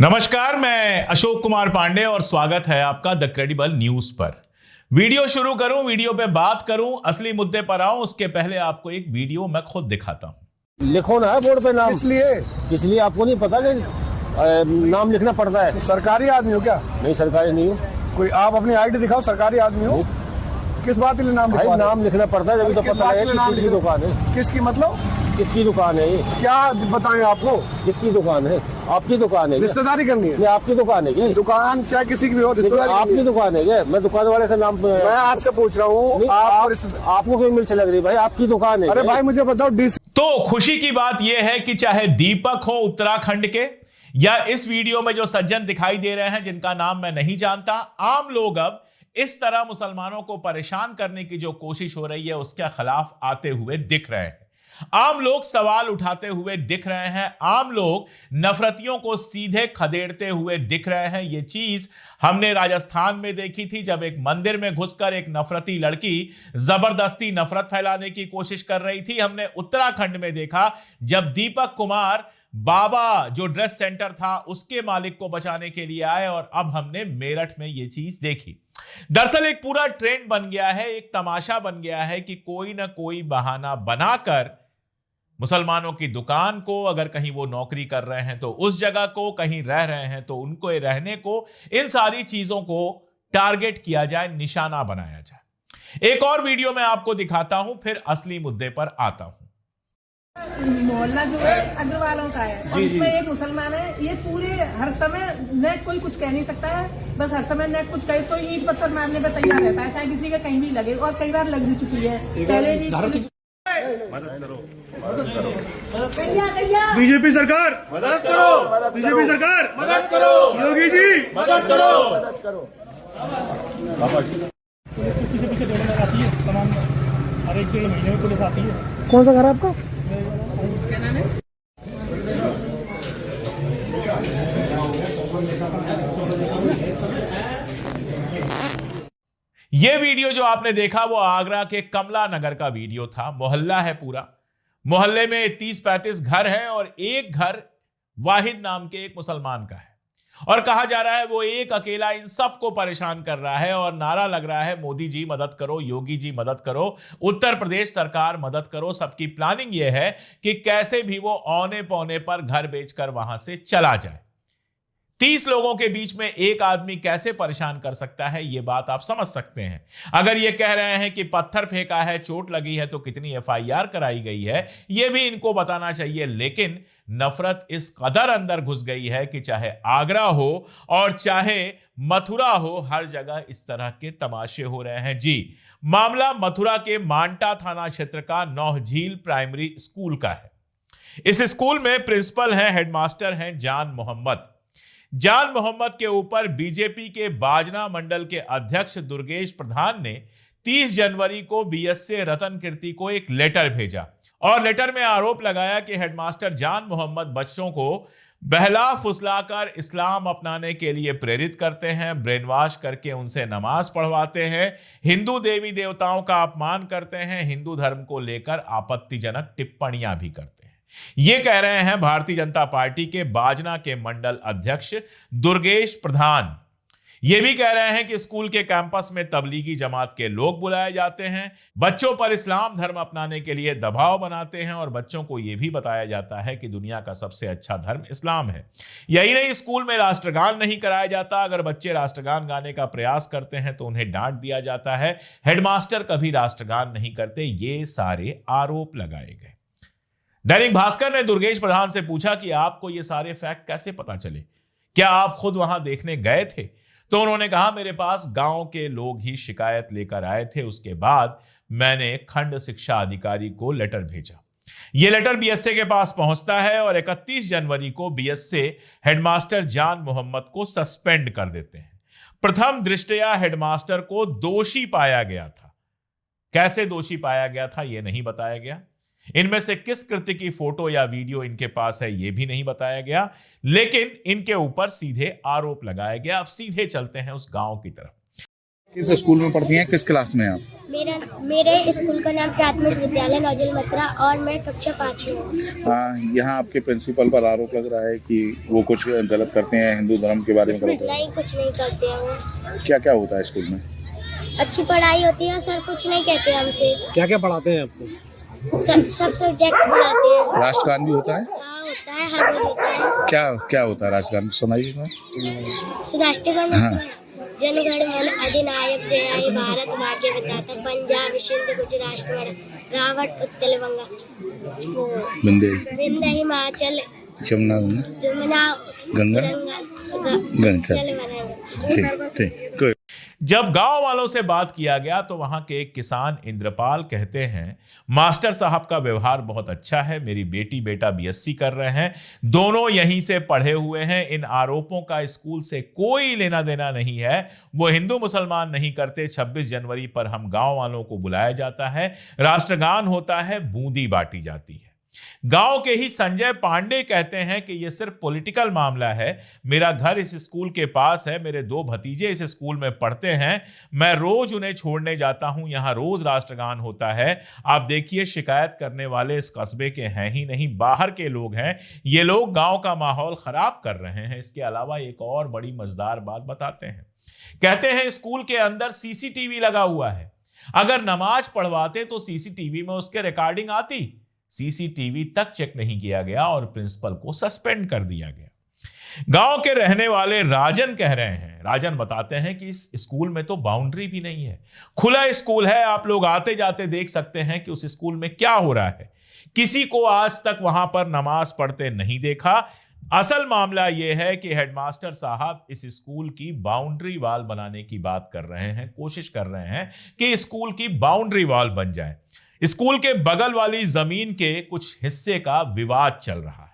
नमस्कार, मैं अशोक कुमार पांडे और स्वागत है आपका द क्रेडिबल न्यूज पर। वीडियो शुरू करूं, वीडियो पे बात करूं, असली मुद्दे पर आऊं, उसके पहले आपको एक वीडियो मैं खुद दिखाता हूं। लिखो ना बोर्ड पे नाम। इसलिए आपको नहीं पता कि नाम लिखना पड़ता है। सरकारी आदमी हो क्या? नहीं, सरकारी नहीं हूँ। कोई आप अपनी आईडी दिखाओ, सरकारी आदमी हो। किस बात के लिए नाम भाई नाम लिखना पड़ता है, जब तो पता है किसकी दुकान है। किसकी मतलब? किसकी दुकान है ये? क्या बताएं आपको? किसकी दुकान है? आपकी दुकान है? रिश्तेदारी करनी है? आपकी दुकान है? दुकान चाहे किसी की भी हो, रिश्तेदारी आपकी दुकान है क्या? मैं दुकान वाले से नाम मैं आपसे पूछ रहा हूँ। आपको कोई मिर्च लग रही भाई? आपकी दुकान है? अरे भाई मुझे बताओ। तो खुशी की बात यह है कि चाहे दीपक हो उत्तराखंड के या इस वीडियो में जो सज्जन दिखाई दे रहे हैं जिनका नाम मैं नहीं जानता, आम लोग अब इस तरह मुसलमानों को परेशान करने की जो कोशिश हो रही है उसके खिलाफ आते हुए दिख रहे हैं। आम लोग सवाल उठाते हुए दिख रहे हैं, आम लोग नफरतियों को सीधे खदेड़ते हुए दिख रहे हैं। यह चीज हमने राजस्थान में देखी थी, जब एक मंदिर में घुसकर एक नफरती लड़की जबरदस्ती नफरत फैलाने की कोशिश कर रही थी। हमने उत्तराखंड में देखा जब दीपक कुमार बाबा जो ड्रेस सेंटर था उसके मालिक को बचाने के लिए आए, और अब हमने मेरठ में यह चीज देखी। दरअसल एक पूरा ट्रेंड बन गया है, एक तमाशा बन गया है कि कोई ना कोई बहाना बनाकर मुसलमानों की दुकान को, अगर कहीं वो नौकरी कर रहे हैं तो उस जगह को, कहीं रह रहे हैं तो उनको रहने को, इन सारी चीजों को टारगेट किया जाए, निशाना बनाया जाए। एक और वीडियो मैं आपको दिखाता हूं, फिर असली मुद्दे पर आता हूं। मोहल्ला जो है अग्रवालों का है और इसमें एक मुसलमान है। ये पूरे हर समय नेट कोई कुछ कह नहीं सकता है, बस हर समय नेट कुछ कहे तो ईंट पत्थर मारने पर तैयार रहता है, चाहे किसी का कहीं भी लगे, और कई बार लग भी चुकी है पहले भी। बीजेपी सरकार मदद करो, बीजेपी सरकार मदद करो, योगी जी मदद करो, मदद करो। पीछे पीछे दौड़ने आती है तमाम, हर एक डेढ़ महीने में पुलिस आती है। कौन सा घर है आपका? क्या नाम है? यह वीडियो जो आपने देखा वो आगरा के कमला नगर का वीडियो था। मोहल्ला है पूरा, मोहल्ले में 30-35 घर हैं और एक घर वाहिद नाम के एक मुसलमान का है, और कहा जा रहा है वो एक अकेला इन सबको परेशान कर रहा है और नारा लग रहा है मोदी जी मदद करो, योगी जी मदद करो, उत्तर प्रदेश सरकार मदद करो। सबकी प्लानिंग यह है कि कैसे भी वो औने पौने पर घर बेचकर वहां से चला जाए। 30 लोगों के बीच में एक आदमी कैसे परेशान कर सकता है, यह बात आप समझ सकते हैं। अगर ये कह रहे हैं कि पत्थर फेंका है, चोट लगी है, तो कितनी FIR कराई गई है यह भी इनको बताना चाहिए। लेकिन नफरत इस कदर अंदर घुस गई है कि चाहे आगरा हो और चाहे मथुरा हो, हर जगह इस तरह के तमाशे हो रहे हैं। जी, मामला मथुरा के मांटा थाना क्षेत्र का नौझील प्राइमरी स्कूल का है। इस स्कूल में प्रिंसिपल हैं, हेडमास्टर हैं जान मोहम्मद। जान मोहम्मद के ऊपर बीजेपी के बाजना मंडल के अध्यक्ष दुर्गेश प्रधान ने 30 जनवरी को BSA रतन कीर्ति को एक लेटर भेजा और लेटर में आरोप लगाया कि हेडमास्टर जान मोहम्मद बच्चों को बहला फुसलाकर इस्लाम अपनाने के लिए प्रेरित करते हैं, ब्रेन वॉश करके उनसे नमाज पढ़वाते हैं, हिंदू देवी देवताओं का अपमान करते हैं, हिंदू धर्म को लेकर आपत्तिजनक टिप्पणियां भी करते हैं। ये कह रहे हैं भारतीय जनता पार्टी के बाजना के मंडल अध्यक्ष दुर्गेश प्रधान। ये भी कह रहे हैं कि स्कूल के कैंपस में तबलीगी जमात के लोग बुलाए जाते हैं, बच्चों पर इस्लाम धर्म अपनाने के लिए दबाव बनाते हैं और बच्चों को यह भी बताया जाता है कि दुनिया का सबसे अच्छा धर्म इस्लाम है। यही नहीं, स्कूल में राष्ट्रगान नहीं कराया जाता। अगर बच्चे राष्ट्रगान गाने का प्रयास करते हैं तो उन्हें डांट दिया जाता है। हेडमास्टर कभी राष्ट्रगान नहीं करते। ये सारे आरोप लगाए गए। दैनिक भास्कर ने दुर्गेश प्रधान से पूछा कि आपको ये सारे फैक्ट कैसे पता चले, क्या आप खुद वहां देखने गए थे? तो उन्होंने कहा मेरे पास गांव के लोग ही शिकायत लेकर आए थे, उसके बाद मैंने खंड शिक्षा अधिकारी को लेटर भेजा। यह लेटर BSA के पास पहुंचता है और 31 जनवरी को BSA हेडमास्टर जान मोहम्मद को सस्पेंड कर देते हैं। प्रथम दृष्टया हेडमास्टर को दोषी पाया गया था। कैसे दोषी पाया गया था यह नहीं बताया गया। इनमें से किस कृत्य की फोटो या वीडियो इनके पास है यह भी नहीं बताया गया, लेकिन इनके ऊपर सीधे आरोप लगाया गया। अब सीधे चलते हैं उस गांव की तरफ। किस स्कूल में पढ़ती हैं, किस क्लास में हैं आप? मेरे स्कूल का नाम प्राथमिक विद्यालय नौजल मथुरा और मैं कक्षा 5 में हूँ। यहाँ आपके प्रिंसिपल पर आरोप लग रहा है कि वो कुछ गलत करते हैं, हिंदू धर्म के बारे में गलत। नहीं, कुछ नहीं करते हैं वो। क्या क्या होता है स्कूल में? अच्छी पढ़ाई होती है, सर कुछ नहीं कहते हमसे। क्या क्या पढ़ाते हैं आपको? सब सब्जेक्ट पढ़ाते हैं। राष्ट्रगान भी होता है? हाँ, होता है, हर रोज होता है। क्या क्या होता है राष्ट्रगान, सुनाइए। राष्ट्रगान जनगण मन अधिनायक जय हे भारत भाग्य विधाता पंजाब सिंध गुजरात रावण उत्कल गंगा विंध्य हिमाचल यमुना गंगा ठीक। जब गांव वालों से बात किया गया तो वहां के एक किसान इंद्रपाल कहते हैं, मास्टर साहब का व्यवहार बहुत अच्छा है, मेरी बेटी बेटा बीएससी कर रहे हैं, दोनों यहीं से पढ़े हुए हैं, इन आरोपों का स्कूल से कोई लेना देना नहीं है, वो हिंदू मुसलमान नहीं करते। 26 जनवरी पर हम गांव वालों को बुलाया जाता है, राष्ट्रगान होता है, बूंदी बांटी जाती है। गांव के ही संजय पांडे कहते हैं कि यह सिर्फ पॉलिटिकल मामला है, मेरा घर इस स्कूल के पास है, मेरे 2 भतीजे इस स्कूल में पढ़ते हैं, मैं रोज उन्हें छोड़ने जाता हूं, यहां रोज राष्ट्रगान होता है। आप देखिए, शिकायत करने वाले इस कस्बे के हैं ही नहीं, बाहर के लोग हैं, ये लोग गांव का माहौल खराब कर रहे हैं। इसके अलावा एक और बड़ी मजेदार बात बताते हैं, कहते हैं स्कूल के अंदर सीसीटीवी लगा हुआ है, अगर नमाज पढ़वाते तो सीसीटीवी में उसके रिकॉर्डिंग आती, सीसीटीवी तक चेक नहीं किया गया और प्रिंसिपल को सस्पेंड कर दिया गया। गांव के रहने वाले राजन कह रहे हैं, राजन बताते हैं कि इस स्कूल में तो बाउंड्री भी नहीं है, खुला स्कूल है, आप लोग आते जाते देख सकते हैं कि उस स्कूल में क्या हो रहा है, किसी को आज तक वहां पर नमाज पढ़ते नहीं देखा। असल मामला यह है कि हेडमास्टर साहब इस स्कूल की बाउंड्री वॉल बनाने की बात कर रहे हैं, कोशिश कर रहे हैं कि स्कूल की बाउंड्री वॉल बन जाए। स्कूल के बगल वाली जमीन के कुछ हिस्से का विवाद चल रहा है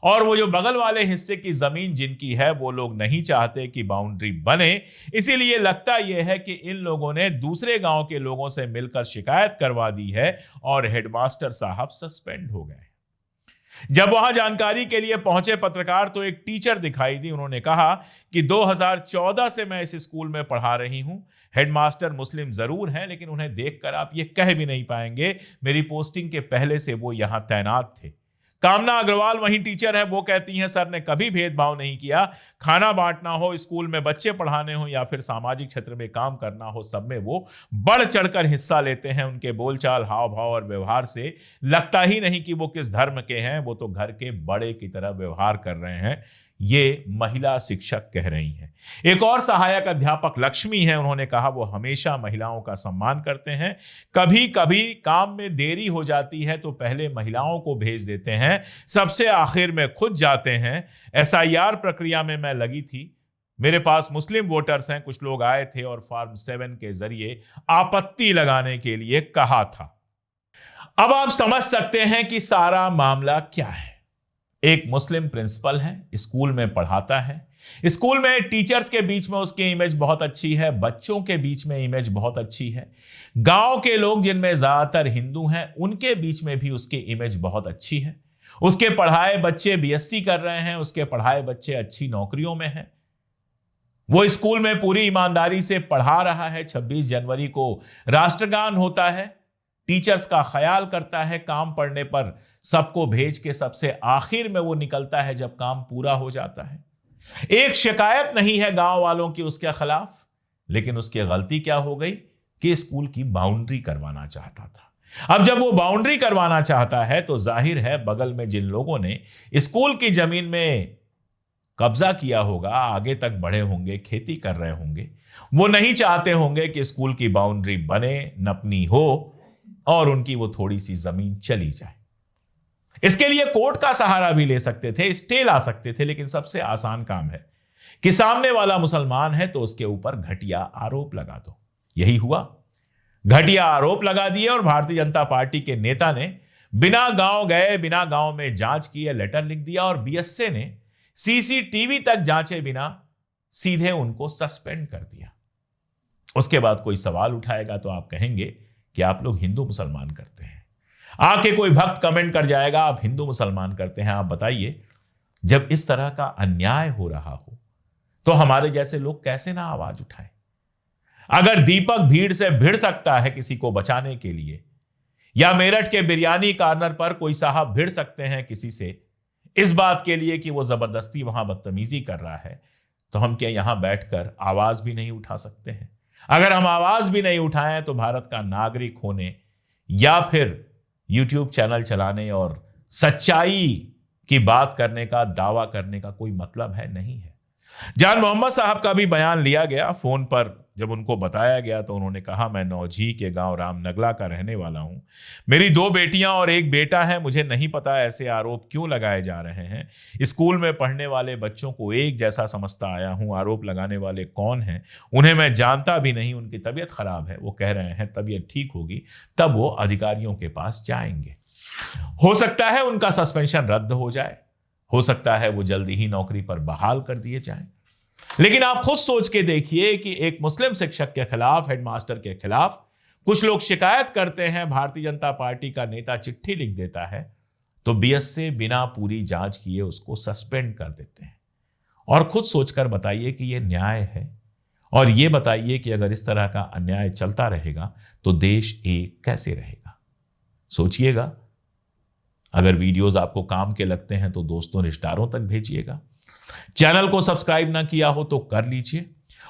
और वो जो बगल वाले हिस्से की जमीन जिनकी है वो लोग नहीं चाहते कि बाउंड्री बने, इसीलिए लगता यह है कि इन लोगों ने दूसरे गांव के लोगों से मिलकर शिकायत करवा दी है और हेडमास्टर साहब सस्पेंड हो गए। जब वहां जानकारी के लिए पहुंचे पत्रकार तो एक टीचर दिखाई दी, उन्होंने कहा कि 2014 से मैं इस स्कूल में पढ़ा रही हूं, हेडमास्टर मुस्लिम जरूर हैं लेकिन उन्हें देखकर आप ये कह भी नहीं पाएंगे मेरी पोस्टिंग के पहले से वो यहां तैनात थे। कामना अग्रवाल वहीं टीचर है, वो कहती हैं सर ने कभी भेदभाव नहीं किया, खाना बांटना हो, स्कूल में बच्चे पढ़ाने हो या फिर सामाजिक क्षेत्र में काम करना हो, सब में वो बढ़ चढ़कर हिस्सा लेते हैं। उनके बोलचाल, हाव भाव और व्यवहार से लगता ही नहीं कि वो किस धर्म के हैं, वो तो घर के बड़े की तरह व्यवहार कर रहे हैं, ये महिला शिक्षक कह रही हैं। एक और सहायक अध्यापक लक्ष्मी है, उन्होंने कहा वो हमेशा महिलाओं का सम्मान करते हैं, कभी कभी काम में देरी हो जाती है तो पहले महिलाओं को भेज देते हैं, सबसे आखिर में खुद जाते हैं। SIR प्रक्रिया में मैं लगी थी, मेरे पास मुस्लिम वोटर्स हैं, कुछ लोग आए थे और फॉर्म 7 के जरिए आपत्ति लगाने के लिए कहा था। अब आप समझ सकते हैं कि सारा मामला क्या है। एक मुस्लिम प्रिंसिपल है, स्कूल में पढ़ाता है, स्कूल में टीचर्स के बीच में उसकी इमेज बहुत अच्छी है, बच्चों के बीच में इमेज बहुत अच्छी है, गांव के लोग जिनमें ज्यादातर हिंदू हैं उनके बीच में भी उसकी इमेज बहुत अच्छी है, उसके पढ़ाए बच्चे BSc कर रहे हैं, उसके पढ़ाए बच्चे अच्छी नौकरियों में हैं, वो स्कूल में पूरी ईमानदारी से पढ़ा रहा है। 26 जनवरी को राष्ट्रगान होता है, टीचर्स का ख्याल करता है, काम पढ़ने पर सबको भेज के सबसे आखिर में वो निकलता है जब काम पूरा हो जाता है। एक शिकायत नहीं है गांव वालों की उसके खिलाफ, लेकिन उसकी गलती क्या हो गई कि स्कूल की बाउंड्री करवाना चाहता था। अब जब वो बाउंड्री करवाना चाहता है तो जाहिर है बगल में जिन लोगों ने स्कूल की जमीन में कब्जा किया होगा, आगे तक बढ़े होंगे, खेती कर रहे होंगे, वो नहीं चाहते होंगे कि स्कूल की बाउंड्री बने, नपनी हो और उनकी वो थोड़ी सी जमीन चली जाए। इसके लिए कोर्ट का सहारा भी ले सकते थे, स्टे ला सकते थे, लेकिन सबसे आसान काम है कि सामने वाला मुसलमान है तो उसके ऊपर घटिया आरोप लगा दो। यही हुआ, घटिया आरोप लगा दिए और भारतीय जनता पार्टी के नेता ने बिना गांव गए, बिना गांव में जांच किए लेटर लिख दिया और BSc ने CCTV तक जांचे बिना सीधे उनको सस्पेंड कर दिया। उसके बाद कोई सवाल उठाएगा तो आप कहेंगे कि आप लोग हिंदू मुसलमान करते हैं, आके कोई भक्त कमेंट कर जाएगा आप हिंदू मुसलमान करते हैं। आप बताइए, जब इस तरह का अन्याय हो रहा हो तो हमारे जैसे लोग कैसे ना आवाज उठाएं। अगर दीपक भीड़ से भिड़ सकता है किसी को बचाने के लिए, या मेरठ के बिरयानी कॉर्नर पर कोई साहब भिड़ सकते हैं किसी से इस बात के लिए कि वो जबरदस्ती वहां बदतमीजी कर रहा है, तो हम क्या यहां बैठकर आवाज भी नहीं उठा सकते हैं? अगर हम आवाज भी नहीं उठाएं तो भारत का नागरिक होने या फिर यूट्यूब चैनल चलाने और सच्चाई की बात करने का दावा करने का कोई मतलब है? नहीं है। जान मोहम्मद साहब का भी बयान लिया गया। फोन पर जब उनको बताया गया तो उन्होंने कहा, मैं नौजी के गांव रामनगला का रहने वाला हूं, मेरी 2 बेटियां और 1 बेटा है। मुझे नहीं पता ऐसे आरोप क्यों लगाए जा रहे हैं। स्कूल में पढ़ने वाले बच्चों को एक जैसा समझता आया हूं। आरोप लगाने वाले कौन हैं उन्हें मैं जानता भी नहीं। उनकी तबीयत खराब है, वो कह रहे हैं तबीयत ठीक होगी तब वो अधिकारियों के पास जाएंगे। हो सकता है उनका सस्पेंशन रद्द हो जाए, हो सकता है वो जल्दी ही नौकरी पर बहाल कर दिए जाएं। लेकिन आप खुद सोच के देखिए कि एक मुस्लिम शिक्षक के खिलाफ, हेडमास्टर के खिलाफ कुछ लोग शिकायत करते हैं, भारतीय जनता पार्टी का नेता चिट्ठी लिख देता है तो बीएस से बिना पूरी जांच किए उसको सस्पेंड कर देते हैं। और खुद सोचकर बताइए कि यह न्याय है? और यह बताइए कि अगर इस तरह का अन्याय चलता रहेगा तो देश एक कैसे रहेगा? सोचिएगा। अगर वीडियोस आपको काम के लगते हैं तो दोस्तों, रिश्तेदारों तक भेजिएगा। चैनल को सब्सक्राइब ना किया हो तो कर लीजिए,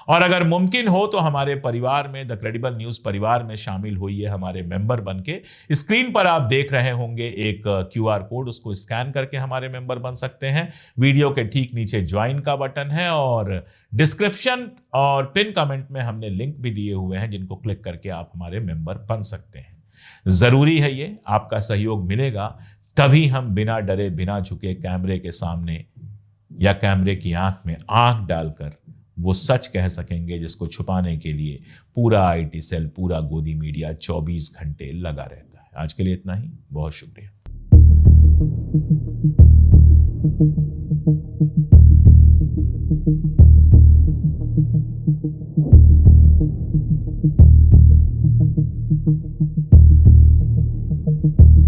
और अगर मुमकिन हो तो हमारे परिवार में, द क्रेडिबल न्यूज परिवार में शामिल होइए हमारे मेंबर बनके। स्क्रीन पर आप देख रहे होंगे एक QR कोड, उसको स्कैन करके हमारे मेंबर बन सकते हैं। वीडियो के ठीक नीचे ज्वाइन का बटन है और डिस्क्रिप्शन और पिन कमेंट में हमने लिंक भी दिए हुए हैं जिनको क्लिक करके आप हमारे मेंबर बन सकते हैं। जरूरी है ये, आपका सहयोग मिलेगा तभी हम बिना डरे बिना झुके कैमरे के सामने या कैमरे की आंख में आंख डालकर वो सच कह सकेंगे जिसको छुपाने के लिए पूरा IT सेल, पूरा गोदी मीडिया 24 घंटे लगा रहता है। आज के लिए इतना ही, बहुत शुक्रिया। Thank you.